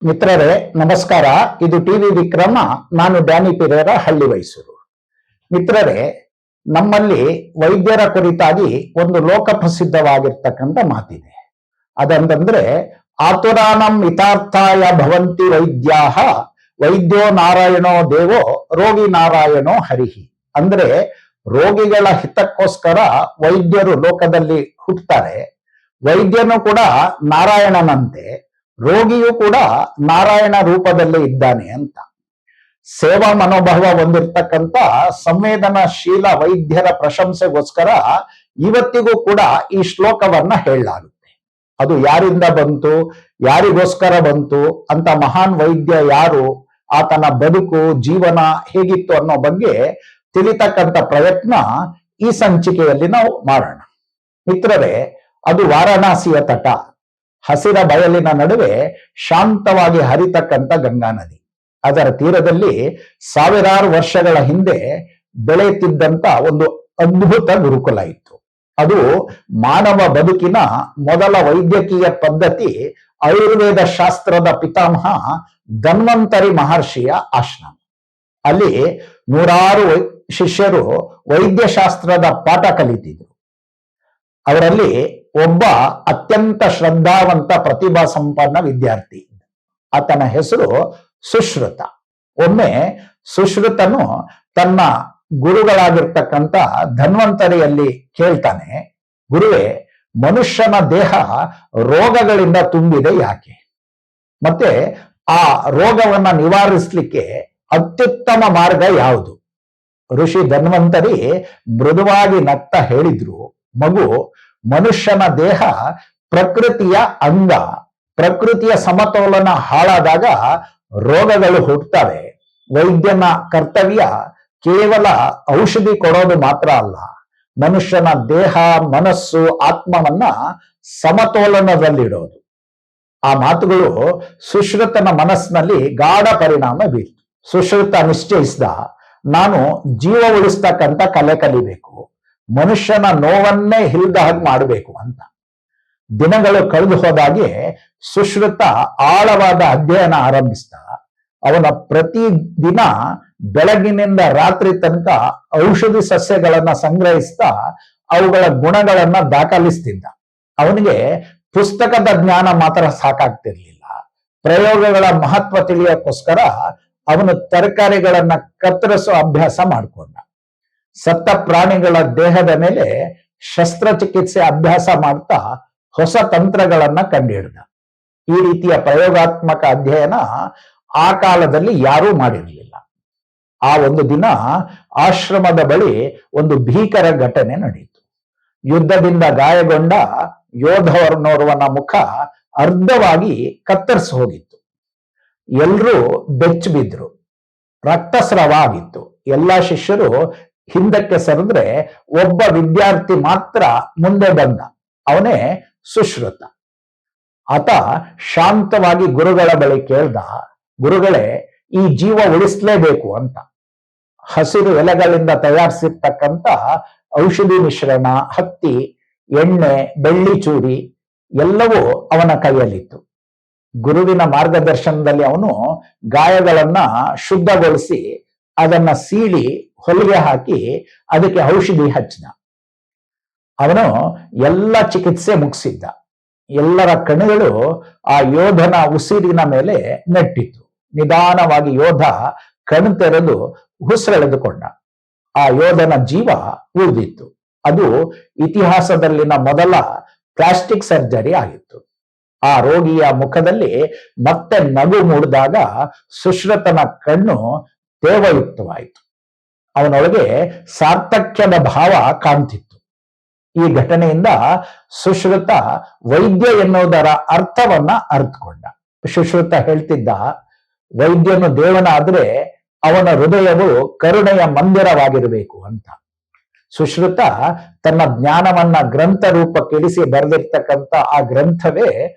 ಮಿತ್ರರೇ ನಮಸ್ಕಾರ. ಇದು ಟಿವಿ ವಿಕ್ರಮ. ನಾನು ಡ್ಯಾನಿ ಪಿರೇರ, ಹಳ್ಳಿ ಮೈಸೂರು. ಮಿತ್ರರೇ, ನಮ್ಮಲ್ಲಿ ವೈದ್ಯರ ಕುರಿತಾಗಿ ಒಂದು ಲೋಕಪ್ರಸಿದ್ಧವಾಗಿರ್ತಕ್ಕಂಥ ಮಾತಿದೆ. ಅದಂತಂದ್ರೆ ಆತುರಾನಂ ಹಿತಾರ್ಥಾಯ ಭವಂತಿ ವೈದ್ಯಾಹ, ವೈದ್ಯೋ ನಾರಾಯಣೋ ದೇವೋ ರೋಗಿ ನಾರಾಯಣೋ ಹರಿಹಿ. ಅಂದ್ರೆ ರೋಗಿಗಳ ಹಿತಕ್ಕೋಸ್ಕರ ವೈದ್ಯರು ಲೋಕದಲ್ಲಿ ಹುಟ್ಟುತ್ತಾರೆ. ವೈದ್ಯನು ಕೂಡ ನಾರಾಯಣನಂತೆ, ರೋಗಿಯು ಕೂಡ ನಾರಾಯಣ ರೂಪದಲ್ಲೇ ಇದ್ದಾನೆ ಅಂತ. ಸೇವಾ ಮನೋಭಾವ ಹೊಂದಿರ್ತಕ್ಕಂಥ ಸಂವೇದನಾಶೀಲ ವೈದ್ಯರ ಪ್ರಶಂಸೆಗೋಸ್ಕರ ಇವತ್ತಿಗೂ ಕೂಡ ಈ ಶ್ಲೋಕವನ್ನ ಹೇಳಲಾಗುತ್ತೆ. ಅದು ಯಾರಿಂದ ಬಂತು, ಯಾರಿಗೋಸ್ಕರ ಬಂತು ಅಂತ, ಮಹಾನ್ ವೈದ್ಯ ಯಾರು, ಆತನ ಬದುಕು ಜೀವನ ಹೇಗಿತ್ತು ಅನ್ನೋ ಬಗ್ಗೆ ತಿಳಿತಕ್ಕಂಥ ಪ್ರಯತ್ನ ಈ ಸಂಚಿಕೆಯಲ್ಲಿ ನಾವು ಮಾಡೋಣ. ಮಿತ್ರರೇ, ಅದು ವಾರಣಾಸಿಯ ತಟ, ಹಸಿರ ಬಯಲಿನ ನಡುವೆ ಶಾಂತವಾಗಿ ಹರಿತಕ್ಕಂಥ ಗಂಗಾ ನದಿ. ಅದರ ತೀರದಲ್ಲಿ ಸಾವಿರಾರು ವರ್ಷಗಳ ಹಿಂದೆ ಬೆಳೆಯುತ್ತಿದ್ದಂತ ಒಂದು ಅದ್ಭುತ ಗುರುಕುಲ ಇತ್ತು. ಅದು ಮಾನವ ಬದುಕಿನ ಮೊದಲ ವೈದ್ಯಕೀಯ ಪದ್ಧತಿ ಆಯುರ್ವೇದ ಶಾಸ್ತ್ರದ ಪಿತಾಮಹ ಧನ್ವಂತರಿ ಮಹರ್ಷಿಯ ಆಶ್ರಮ. ಅಲ್ಲಿ ನೂರಾರು ಶಿಷ್ಯರು ವೈದ್ಯಶಾಸ್ತ್ರದ ಪಾಠ ಕಲಿತಿದ್ರು. ಅವರಲ್ಲಿ ಒಬ್ಬ ಅತ್ಯಂತ ಶ್ರದ್ಧಾವಂತ ಪ್ರತಿಭಾ ಸಂಪನ್ನ ವಿದ್ಯಾರ್ಥಿ. ಆತನ ಹೆಸರು ಸುಶ್ರುತ. ಒಮ್ಮೆ ಸುಶ್ರುತನು ತನ್ನ ಗುರುಗಳಾಗಿರ್ತಕ್ಕಂಥ ಧನ್ವಂತರಿಯಲ್ಲಿ ಕೇಳ್ತಾನೆ, ಗುರುವೇ, ಮನುಷ್ಯನ ದೇಹ ರೋಗಗಳಿಂದ ತುಂಬಿದೆ ಯಾಕೆ? ಮತ್ತೆ ಆ ರೋಗವನ್ನ ನಿವಾರಿಸಲಿಕ್ಕೆ ಅತ್ಯುತ್ತಮ ಮಾರ್ಗ ಯಾವುದು? ಋಷಿ ಧನ್ವಂತರಿ ಮೃದುವಾಗಿ ನಗ್ತಾ ಹೇಳಿದ್ರು, ಮಗು, ಮನುಷ್ಯನ ದೇಹ ಪ್ರಕೃತಿಯ ಅಂಗ. ಪ್ರಕೃತಿಯ ಸಮತೋಲನ ಹಾಳಾದಾಗ ರೋಗಗಳು ಹುಟ್ಟುತ್ತವೆ. ವೈದ್ಯನ ಕರ್ತವ್ಯ ಕೇವಲ ಔಷಧಿ ಕೊಡೋದು ಮಾತ್ರ ಅಲ್ಲ, ಮನುಷ್ಯನ ದೇಹ, ಮನಸ್ಸು, ಆತ್ಮವನ್ನ ಸಮತೋಲನದಲ್ಲಿಡೋದು. ಆ ಮಾತುಗಳು ಸುಶ್ರುತನ ಮನಸ್ಸಿನಲ್ಲಿ ಗಾಢ ಪರಿಣಾಮ ಬೀರ್ತು. ಸುಶ್ರುತ ನಿಶ್ಚಯಿಸಿದ, ನಾನು ಜೀವ ಉಳಿಸ್ತಕ್ಕಂಥ ಕಲೆ ಕಲಿಬೇಕು, ಮನುಷ್ಯನ ನೋವನ್ನೇ ಹಿಲ್ದ ಹಾಗೆ ಮಾಡಬೇಕು ಅಂತ. ದಿನಗಳು ಕಳೆದು ಹೋದಾಗೆ ಸುಶ್ರುತ ಆಳವಾದ ಅಧ್ಯಯನ ಆರಂಭಿಸಿದ. ಅವನ ಪ್ರತಿ ದಿನ ಬೆಳಗಿನಿಂದ ರಾತ್ರಿ ತನಕ ಔಷಧಿ ಸಸ್ಯಗಳನ್ನ ಸಂಗ್ರಹಿಸ್ತಾ ಅವುಗಳ ಗುಣಗಳನ್ನ ದಾಖಲಿಸ್ತಿದ್ದ. ಅವನಿಗೆ ಪುಸ್ತಕದ ಜ್ಞಾನ ಮಾತ್ರ ಸಾಕಾಗ್ತಿರ್ಲಿಲ್ಲ. ಪ್ರಯೋಗಗಳ ಮಹತ್ವ ತಿಳಿಯೋಕ್ಕೋಸ್ಕರ ಅವನು ತರಕಾರಿಗಳನ್ನ ಕತ್ತರಿಸೋ ಅಭ್ಯಾಸ ಮಾಡಿಕೊಂಡ. ಸತ್ತ ಪ್ರಾಣಿಗಳ ದೇಹದ ಮೇಲೆ ಶಸ್ತ್ರಚಿಕಿತ್ಸೆ ಅಭ್ಯಾಸ ಮಾಡ್ತಾ ಹೊಸ ತಂತ್ರಗಳನ್ನ ಕಂಡುಹಿಡಿದ. ಈ ರೀತಿಯ ಪ್ರಯೋಗಾತ್ಮಕ ಅಧ್ಯಯನ ಆ ಕಾಲದಲ್ಲಿ ಯಾರೂ ಮಾಡಿರಲಿಲ್ಲ. ಆ ಒಂದು ದಿನ ಆಶ್ರಮದ ಬಳಿ ಒಂದು ಭೀಕರ ಘಟನೆ ನಡೆಯಿತು. ಯುದ್ಧದಿಂದ ಗಾಯಗೊಂಡ ಯೋಧನೋರ್ವನ ಮುಖ ಅರ್ಧವಾಗಿ ಕತ್ತರಿಸಿ ಹೋಗಿತ್ತು. ಎಲ್ರೂ ಬೆಚ್ಚ ಬಿದ್ರು. ರಕ್ತಸ್ರಾವ ಆಗಿತ್ತು. ಎಲ್ಲಾ ಶಿಷ್ಯರು ಹಿಂದಕ್ಕೆ ಸರಿದ್ರೆ ಒಬ್ಬ ವಿದ್ಯಾರ್ಥಿ ಮಾತ್ರ ಮುಂದೆ ಬಂದ. ಅವನೇ ಸುಶ್ರುತ. ಆತ ಶಾಂತವಾಗಿ ಗುರುಗಳ ಬಳಿ ಕೇಳ್ದ, ಗುರುಗಳೇ, ಈ ಜೀವ ಉಳಿಸ್ಲೇಬೇಕು ಅಂತ. ಹಸಿರು ಎಲೆಗಳಿಂದ ತಯಾರಿಸಿರ್ತಕ್ಕಂಥ ಔಷಧಿ ಮಿಶ್ರಣ, ಹತ್ತಿ, ಎಣ್ಣೆ, ಬೆಳ್ಳಿ ಚೂರಿ ಎಲ್ಲವೂ ಅವನ ಕೈಯಲ್ಲಿತ್ತು. ಗುರುವಿನ ಮಾರ್ಗದರ್ಶನದಲ್ಲಿ ಅವನು ಗಾಯಗಳನ್ನ ಶುದ್ಧಗೊಳಿಸಿ ಅದನ್ನ ಸೀಳಿ ಹೊಲಿಗೆ ಹಾಕಿ ಅದಕ್ಕೆ ಔಷಧಿ ಹಚ್ಚಿದ. ಅವನು ಎಲ್ಲ ಚಿಕಿತ್ಸೆ ಮುಗಿಸಿದ್ದ. ಎಲ್ಲರ ಕಣ್ಣುಗಳು ಆ ಯೋಧನ ಉಸಿರಿನ ಮೇಲೆ ನೆಟ್ಟಿತ್ತು. ನಿಧಾನವಾಗಿ ಯೋಧ ಕಣ್ಣು ತೆರೆದು ಉಸಿರೆಳೆದುಕೊಂಡ. ಆ ಯೋಧನ ಜೀವ ಉಳಿದಿತ್ತು. ಅದು ಇತಿಹಾಸದಲ್ಲಿನ ಮೊದಲ ಪ್ಲಾಸ್ಟಿಕ್ ಸರ್ಜರಿ ಆಗಿತ್ತು. ಆ ರೋಗಿಯ ಮುಖದಲ್ಲಿ ಮತ್ತೆ ನಗು ಮೂಡಿದಾಗ ಸುಶ್ರುತನ ಕಣ್ಣು ದೇವಯುಕ್ತವಾಯಿತು. ಅವನೊಳಗೆ ಸಾರ್ಥಕ್ಯದ ಭಾವ ಕಾಣ್ತಿತ್ತು. ಈ ಘಟನೆಯಿಂದ ಸುಶ್ರುತ ವೈದ್ಯ ಎನ್ನುವುದರ ಅರ್ಥವನ್ನ ಅರ್ಥಕೊಂಡ. ಸುಶ್ರುತ ಹೇಳ್ತಿದ್ದ, ವೈದ್ಯನು ದೇವನಾದ್ರೆ ಅವನ ಹೃದಯವು ಕರುಣೆಯ ಮಂದಿರವಾಗಿರಬೇಕು ಅಂತ. ಸುಶ್ರುತ ತನ್ನ ಜ್ಞಾನವನ್ನ ಗ್ರಂಥ ರೂಪಕ್ಕಿಳಿಸಿ ಬರೆದಿರ್ತಕ್ಕಂಥ ಆ ಗ್ರಂಥವೇ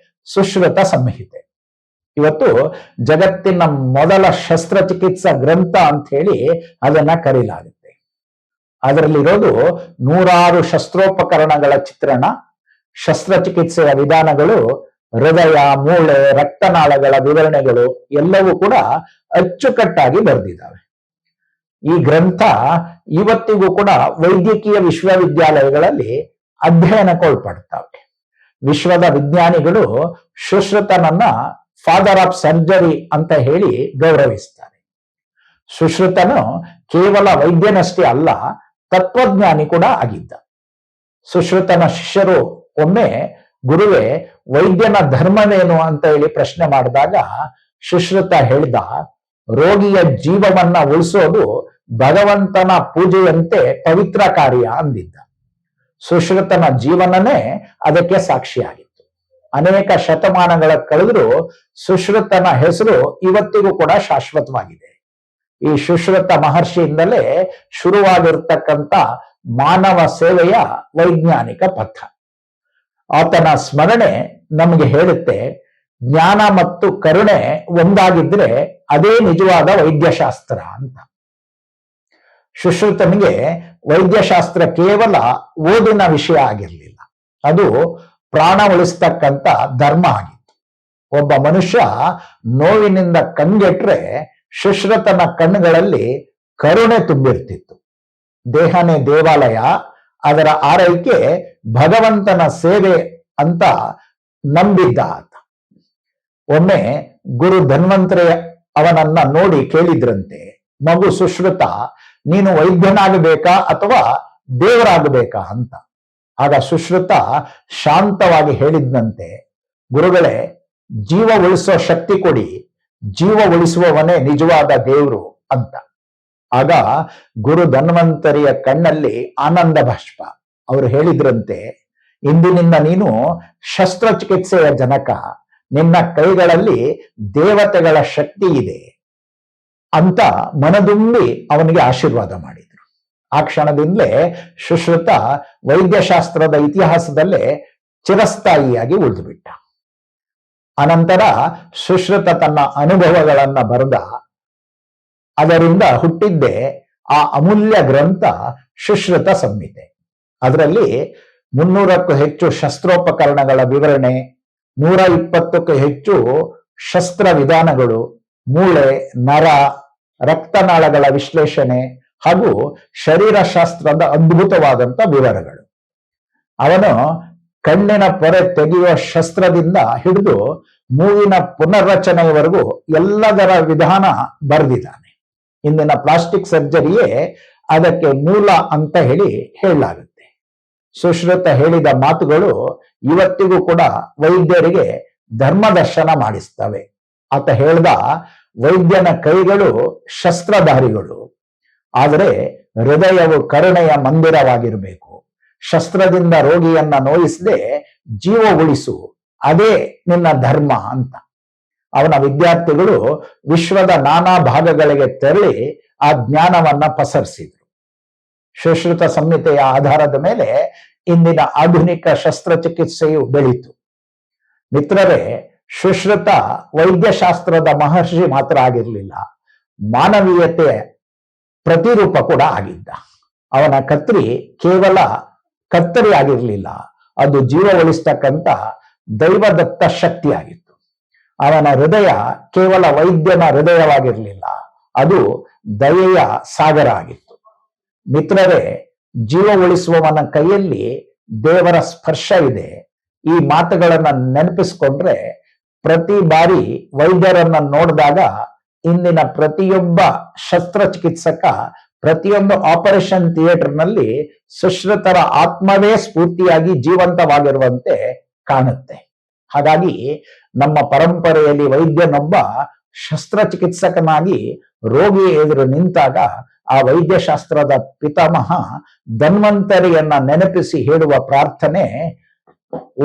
ಸುಶ್ರುತ ಸಂಹಿತೆ. ಇವತ್ತು ಜಗತ್ತಿನ ಮೊದಲ ಶಸ್ತ್ರಚಿಕಿತ್ಸಾ ಗ್ರಂಥ ಅಂತ ಹೇಳಿ ಅದನ್ನ ಕರೀಲಾಗುತ್ತೆ. ಅದರಲ್ಲಿರೋದು ನೂರಾರು ಶಸ್ತ್ರೋಪಕರಣಗಳ ಚಿತ್ರಣ, ಶಸ್ತ್ರಚಿಕಿತ್ಸೆಯ ವಿಧಾನಗಳು, ಹೃದಯ, ಮೂಳೆ, ರಕ್ತನಾಳಗಳ ವಿವರಣೆಗಳು ಎಲ್ಲವೂ ಕೂಡ ಅಚ್ಚುಕಟ್ಟಾಗಿ ಬರೆದಿದ್ದಾವೆ. ಈ ಗ್ರಂಥ ಇವತ್ತಿಗೂ ಕೂಡ ವೈದ್ಯಕೀಯ ವಿಶ್ವವಿದ್ಯಾಲಯಗಳಲ್ಲಿ ಅಧ್ಯಯನಕ್ಕೊಳ್ಪಡ್ತವೆ. ವಿಶ್ವದ ವಿಜ್ಞಾನಿಗಳು ಸುಶ್ರುತನನ್ನ ಫಾದರ್ ಆಫ್ ಸರ್ಜರಿ ಅಂತ ಹೇಳಿ ಗೌರವಿಸ್ತಾರೆ. ಸುಶ್ರುತನು ಕೇವಲ ವೈದ್ಯನಷ್ಟೇ ಅಲ್ಲ, ತತ್ವಜ್ಞಾನಿ ಕೂಡ ಆಗಿದ್ದ. ಸುಶ್ರುತನ ಶಿಷ್ಯರು ಒಮ್ಮೆ ಗುರುವೇ, ವೈದ್ಯನ ಧರ್ಮವೇನು ಅಂತ ಹೇಳಿ ಪ್ರಶ್ನೆ ಮಾಡಿದಾಗ ಸುಶ್ರುತ ಹೇಳ್ದ, ರೋಗಿಯ ಜೀವವನ್ನ ಉಳಿಸೋದು ಭಗವಂತನ ಪೂಜೆಯಂತೆ ಪವಿತ್ರ ಕಾರ್ಯ ಅಂದಿದ್ದ. ಸುಶ್ರುತನ ಜೀವನನೇ ಅದಕ್ಕೆ ಸಾಕ್ಷಿಯಾಗಿತ್ತು. ಅನೇಕ ಶತಮಾನಗಳ ಕಳೆದರೂ ಸುಶ್ರುತನ ಹೆಸರು ಇವತ್ತಿಗೂ ಕೂಡ ಶಾಶ್ವತವಾಗಿದೆ. ಈ ಸುಶ್ರುತ ಮಹರ್ಷಿಯಿಂದಲೇ ಶುರುವಾಗಿರ್ತಕ್ಕಂಥ ಮಾನವ ಸೇವೆಯ ವೈಜ್ಞಾನಿಕ ಪಥ. ಆತನ ಸ್ಮರಣೆ ನಮಗೆ ಹೇಳುತ್ತೆ, ಜ್ಞಾನ ಮತ್ತು ಕರುಣೆ ಒಂದಾಗಿದ್ರೆ ಅದೇ ನಿಜವಾದ ವೈದ್ಯಶಾಸ್ತ್ರ ಅಂತ. ಸುಶ್ರುತನಿಗೆ ವೈದ್ಯಶಾಸ್ತ್ರ ಕೇವಲ ಓದಿನ ವಿಷಯ ಆಗಿರಲಿಲ್ಲ, ಅದು ಪ್ರಾಣ ಉಳಿಸ್ತಕ್ಕಂಥ ಧರ್ಮ ಆಗಿತ್ತು. ಒಬ್ಬ ಮನುಷ್ಯ ನೋವಿನಿಂದ ಕಂಗೆಟ್ರೆ ಸುಶ್ರುತನ ಕಣ್ಣುಗಳಲ್ಲಿ ಕರುಣೆ ತುಂಬಿರ್ತಿತ್ತು. ದೇಹನೇ ದೇವಾಲಯ, ಅದರ ಆರೈಕೆ ಭಗವಂತನ ಸೇವೆ ಅಂತ ನಂಬಿದ್ದ ಆತ. ಒಮ್ಮೆ ಗುರು ಧನ್ವಂತರಿ ಅವನನ್ನ ನೋಡಿ ಕೇಳಿದ್ರಂತೆ, ಮಗು ಸುಶ್ರುತ, ನೀನು ವೈದ್ಯನಾಗಬೇಕಾ ಅಥವಾ ದೇವರಾಗಬೇಕಾ ಅಂತ. ಆಗ ಸುಶ್ರುತ ಶಾಂತವಾಗಿ ಹೇಳಿದ್ನಂತೆ, ಗುರುಗಳೇ, ಜೀವ ಉಳಿಸೋ ಶಕ್ತಿ ಕೊಡಿ, ಜೀವ ಉಳಿಸುವವನೇ ನಿಜವಾದ ದೇವರು ಅಂತ. ಆಗ ಗುರು ಧನ್ವಂತರಿಯ ಕಣ್ಣಲ್ಲಿ ಆನಂದ ಬಾಷ್ಪ. ಅವರು ಹೇಳಿದ್ರಂತೆ, ಇಂದಿನಿಂದ ನೀನು ಶಸ್ತ್ರಚಿಕಿತ್ಸೆಯ ಜನಕ, ನಿನ್ನ ಕೈಗಳಲ್ಲಿ ದೇವತೆಗಳ ಶಕ್ತಿ ಇದೆ ಅಂತ ಮನದುಂಬಿ ಅವನಿಗೆ ಆಶೀರ್ವಾದ ಮಾಡಿದ್ರು. ಆ ಕ್ಷಣದಿಂದಲೇ ಸುಶ್ರುತ ವೈದ್ಯಶಾಸ್ತ್ರದ ಇತಿಹಾಸದಲ್ಲೇ ಚಿರಸ್ಥಾಯಿಯಾಗಿ ಉಳಿದುಬಿಟ್ಟ. ಅನಂತರ ಸುಶ್ರುತ ತನ್ನ ಅನುಭವಗಳನ್ನ ಬರೆದ. ಅದರಿಂದ ಹುಟ್ಟಿದ್ದೇ ಆ ಅಮೂಲ್ಯ ಗ್ರಂಥ ಸುಶ್ರುತ ಸಂಹಿತೆ. ಅದರಲ್ಲಿ 300ಕ್ಕೂ ಹೆಚ್ಚು ಶಸ್ತ್ರೋಪಕರಣಗಳ ವಿವರಣೆ, 120ಕ್ಕೂ ಹೆಚ್ಚು ಶಸ್ತ್ರ ವಿಧಾನಗಳು, ಮೂಳೆ, ನರ, ರಕ್ತನಾಳಗಳ ವಿಶ್ಲೇಷಣೆ ಹಾಗೂ ಶರೀರಶಾಸ್ತ್ರದ ಅದ್ಭುತವಾದಂಥ ವಿವರಗಳು. ಅವನು ಕಣ್ಣಿನ ಪೊರೆ ತೆಗೆಯುವ ಶಸ್ತ್ರದಿಂದ ಹಿಡಿದು ಮೂಗಿನ ಪುನರ್ರಚನೆಯವರೆಗೂ ಎಲ್ಲದರ ವಿಧಾನ ಬರೆದಿದ್ದಾನೆ. ಇಂದಿನ ಪ್ಲಾಸ್ಟಿಕ್ ಸರ್ಜರಿಯೇ ಅದಕ್ಕೆ ಮೂಲ ಅಂತ ಹೇಳಲಾಗುತ್ತೆ. ಸುಶ್ರುತ ಹೇಳಿದ ಮಾತುಗಳು ಇವತ್ತಿಗೂ ಕೂಡ ವೈದ್ಯರಿಗೆ ಧರ್ಮದರ್ಶನ ಮಾಡಿಸ್ತವೆ. ಆತ ಹೇಳ್ದ, ವೈದ್ಯನ ಕೈಗಳು ಶಸ್ತ್ರಧಾರಿಗಳು, ಆದರೆ ಹೃದಯವು ಕರುಣೆಯ ಮಂದಿರವಾಗಿರಬೇಕು. ಶಸ್ತ್ರದಿಂದ ರೋಗಿಯನ್ನ ನೋಯಿಸದೆ ಜೀವ ಉಳಿಸು, ಅದೇ ನಿನ್ನ ಧರ್ಮ ಅಂತ. ಅವನ ವಿದ್ಯಾರ್ಥಿಗಳು ವಿಶ್ವದ ನಾನಾ ಭಾಗಗಳಿಗೆ ತೆರಳಿ ಆ ಜ್ಞಾನವನ್ನ ಪಸರಿಸಿದ್ರು. ಸುಶ್ರುತ ಸಂಹಿತೆಯ ಆಧಾರದ ಮೇಲೆ ಇಂದಿನ ಆಧುನಿಕ ಶಸ್ತ್ರಚಿಕಿತ್ಸೆಯು ಬೆಳೀತು. ಮಿತ್ರರೇ, ಸುಶ್ರುತ ವೈದ್ಯಶಾಸ್ತ್ರದ ಮಹರ್ಷಿ ಮಾತ್ರ ಆಗಿರಲಿಲ್ಲ, ಮಾನವೀಯತೆ ಪ್ರತಿರೂಪ ಕೂಡ ಆಗಿದ್ದ. ಅವನ ಕತ್ರಿ ಕೇವಲ ಕತ್ತರಿ ಆಗಿರಲಿಲ್ಲ, ಅದು ಜೀವ ಉಳಿಸ್ತಕ್ಕಂಥ ದೈವದತ್ತ ಶಕ್ತಿಯಾಗಿತ್ತು. ಅವನ ಹೃದಯ ಕೇವಲ ವೈದ್ಯನ ಹೃದಯವಾಗಿರಲಿಲ್ಲ, ಅದು ದಯೆಯ ಸಾಗರ ಆಗಿತ್ತು. ಮಿತ್ರರೇ, ಜೀವ ಉಳಿಸುವವನ ಕೈಯಲ್ಲಿ ದೇವರ ಸ್ಪರ್ಶ ಇದೆ. ಈ ಮಾತುಗಳನ್ನ ನೆನಪಿಸ್ಕೊಂಡ್ರೆ ಪ್ರತಿ ಬಾರಿ ವೈದ್ಯರನ್ನ ನೋಡಿದಾಗ ಇಂದಿನ ಪ್ರತಿಯೊಬ್ಬ ಶಸ್ತ್ರಚಿಕಿತ್ಸಕ, ಪ್ರತಿಯೊಂದು ಆಪರೇಷನ್ ಥಿಯೇಟರ್ನಲ್ಲಿ ಸುಶ್ರುತರ ಆತ್ಮವೇ ಸ್ಫೂರ್ತಿಯಾಗಿ ಜೀವಂತವಾಗಿರುವಂತೆ ಕಾಣುತ್ತೆ. ಹಾಗಾಗಿ ನಮ್ಮ ಪರಂಪರೆಯಲ್ಲಿ ವೈದ್ಯನೊಬ್ಬ ಶಸ್ತ್ರಚಿಕಿತ್ಸಕನಾಗಿ ರೋಗಿ ಎದುರು ನಿಂತಾಗ ಆ ವೈದ್ಯಶಾಸ್ತ್ರದ ಪಿತಾಮಹ ಧನ್ವಂತರಿಯನ್ನ ನೆನಪಿಸಿ ಹೇಳುವ ಪ್ರಾರ್ಥನೆ,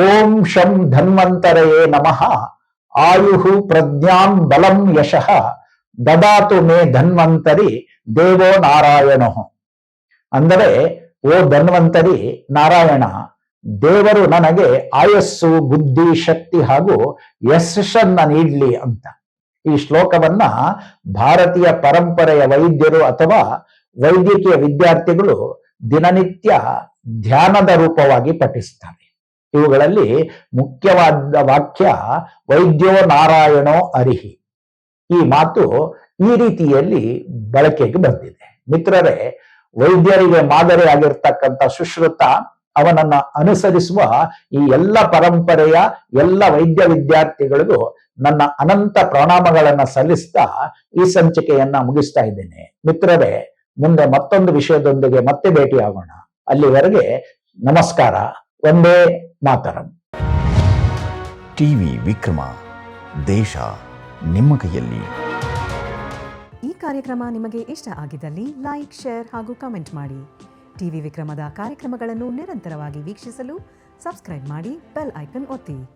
ಓಂ ಶಂ ಧನ್ವಂತರಯೇ ನಮಃ, ಆಯುಹು ಪ್ರಜ್ಞಾಂ ಬಲಂ ಯಶಃ, ದದಾತು ಮೇ ಧನ್ವಂತರಿ ದೇವೋ ನಾರಾಯಣೋ. ಅಂದರೆ, ಓ ಧನ್ವಂತರಿ ನಾರಾಯಣ, ದೇವರು ನನಗೆ ಆಯಸ್ಸು, ಬುದ್ಧಿ, ಶಕ್ತಿ ಹಾಗೂ ಯಶಸ್ಸನ್ನ ನೀಡಲಿ ಅಂತ. ಈ ಶ್ಲೋಕವನ್ನ ಭಾರತೀಯ ಪರಂಪರೆಯ ವೈದ್ಯರು ಅಥವಾ ವೈದ್ಯಕೀಯ ವಿದ್ಯಾರ್ಥಿಗಳು ದಿನನಿತ್ಯ ಧ್ಯಾನದ ರೂಪವಾಗಿ ಪಠಿಸ್ತಾರೆ. ಇವುಗಳಲ್ಲಿ ಮುಖ್ಯವಾದ ವಾಕ್ಯ ವೈದ್ಯೋ ನಾರಾಯಣೋ ಹರಿಹಿ. ಈ ಮಾತು ಈ ರೀತಿಯಲ್ಲಿ ಬಳಕೆಗೆ ಬಂದಿದೆ. ಮಿತ್ರರೇ, ವೈದ್ಯರಿಗೆ ಮಾದರಿಯಾಗಿರ್ತಕ್ಕಂಥ ಸುಶ್ರುತ ಅವನನ್ನ ಅನುಸರಿಸುವ ಈ ಎಲ್ಲ ಪರಂಪರೆಯ ಎಲ್ಲ ವೈದ್ಯ ವಿದ್ಯಾರ್ಥಿಗಳಿಗೂ ನನ್ನ ಅನಂತ ಪ್ರಣಾಮಗಳನ್ನ ಸಲ್ಲಿಸ್ತಾ ಈ ಸಂಚಿಕೆಯನ್ನ ಮುಗಿಸ್ತಾ ಇದ್ದೇನೆ. ಮಿತ್ರರೇ, ಮುಂದೆ ಮತ್ತೊಂದು ವಿಷಯದೊಂದಿಗೆ ಮತ್ತೆ ಭೇಟಿಯಾಗೋಣ. ಅಲ್ಲಿವರೆಗೆ ನಮಸ್ಕಾರ. ಒಂದೇ ಮಾತರಂ. ಟಿವಿ ವಿಕ್ರಮ, ದೇಶ ನಿಮ್ಮ ಕೈಯಲ್ಲಿ. ಈ ಕಾರ್ಯಕ್ರಮ ನಿಮಗೆ ಇಷ್ಟ ಆಗಿದ್ದಲ್ಲಿ ಲೈಕ್, ಶೇರ್ ಹಾಗೂ ಕಮೆಂಟ್ ಮಾಡಿ. ಟಿವಿ ವಿಕ್ರಮದ ಕಾರ್ಯಕ್ರಮಗಳನ್ನು ನಿರಂತರವಾಗಿ ವೀಕ್ಷಿಸಲು ಸಬ್ಸ್ಕ್ರೈಬ್ ಮಾಡಿ, ಬೆಲ್ ಐಕನ್ ಒತ್ತಿ.